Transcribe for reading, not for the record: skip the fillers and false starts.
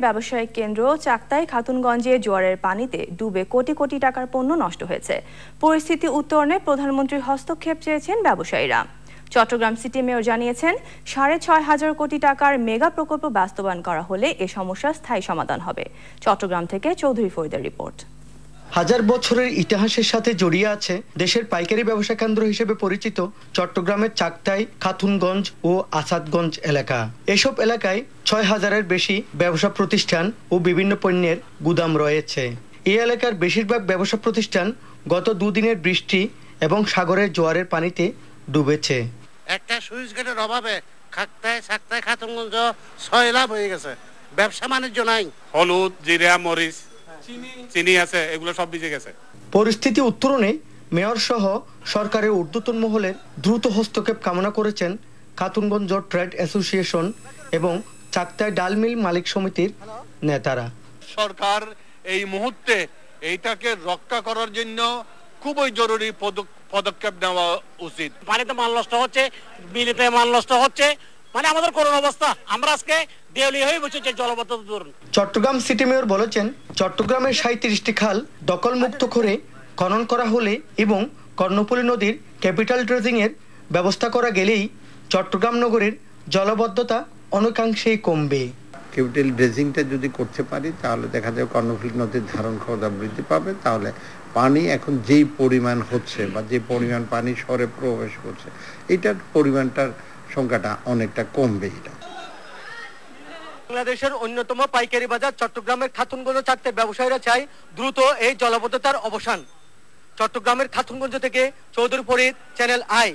ব্যবসায়িক কেন্দ্র চাকতাই খাতুনগঞ্জে জোয়ারের পানিতে ডুবে কোটি কোটি টাকার পণ্য নষ্ট হয়েছে। পরিস্থিতি উত্তরণে প্রধানমন্ত্রীর হস্তক্ষেপ চেয়েছেন ব্যবসায়ীরা। চট্টগ্রাম সিটি মেয়র জানিয়েছেন ৬৫০০ কোটি টাকার মেগা প্রকল্প বাস্তবায়ন করা হলে এ সমস্যার স্থায়ী সমাধান হবে। চট্টগ্রাম থেকে চৌধুরী ফরিদের রিপোর্ট। হাজার বছরের ইতিহাসের সাথে জড়িয়ে আছে দেশের পাইকারি ব্যবসা কেন্দ্র হিসেবে পরিচিত চট্টগ্রামের চাকতাই, খাতুনগঞ্জ ও আসাদগঞ্জ এলাকা। এসব এলাকায় ৬,০০০-এর বেশি ব্যবসা প্রতিষ্ঠান ও বিভিন্ন পণ্যের গুদাম রয়েছে। এই এলাকার বেশিরভাগ ব্যবসা প্রতিষ্ঠান গত দুদিনের বৃষ্টি এবং সাগরের জোয়ারের পানিতে ডুবেছে। একটা সুইচ গেটের অভাবে চাকতাই খাতুনগঞ্জ সয়লাভ হয়ে গেছে। ব্যবসা বাণিজ্য নাই। হলুদ, জিরা, মরিচ, চিনি আছে, এগুলো সব ভিজে গেছে। পরিস্থিতি উত্তরণে মেয়র সহ সরকারের ঊর্ধ্বতন মহলের দ্রুত হস্তক্ষেপ কামনা করেছেন খাতুনগঞ্জ ট্রেড অ্যাসোসিয়েশন এবং চাকতাই ডাল মিল মালিক সমিতির নেতারা। সরকার এই মুহূর্তে এইটাকে রক্ষা করার জন্য খুবই জরুরি পদক্ষেপ নেওয়া উচিত। পানিতে মাল নষ্ট হচ্ছে, বিলিতে মাল নষ্ট হচ্ছে, মানে আমাদের করুণ অবস্থা। আমরা আজকে দেউলিয়া হয়ে বসেছি জলবদ্ধতা দূর। চট্টগ্রাম সিটি মেয়র বলেছেন, চট্টগ্রামের ৩৭টি খাল দখলমুক্ত করে খনন করা হলে এবং কর্ণফুলী নদীর ক্যাপিটাল ড্রেজিং এর ব্যবস্থা করা গেলেই চট্টগ্রাম নগরের জলবদ্ধতা অনেকাংশেই কমবে। ক্যাপিটাল ড্রেজিংটা যদি করতে পারি তাহলে দেখা যায় কর্ণফুলী নদীর ধারণ ক্ষমতা বৃদ্ধি পাবে। তাহলে পানি এখন যেই পরিমাণ হচ্ছে বা যে পরিমাণ পানি শহরে প্রবেশ করছে, এটার পরিমাণটার সংখ্যাটা অনেকটা কমবে। এটা বাংলাদেশের অন্যতম পাইকারি বাজার চট্টগ্রামের খাতুনগঞ্জ চাকতাই ব্যবসায়ীরা চাই দ্রুত এই জলাবদ্ধতার অবসান। চট্টগ্রামের খাতুনগঞ্জ থেকে চৌধুরী ফরিদ, চ্যানেল আই।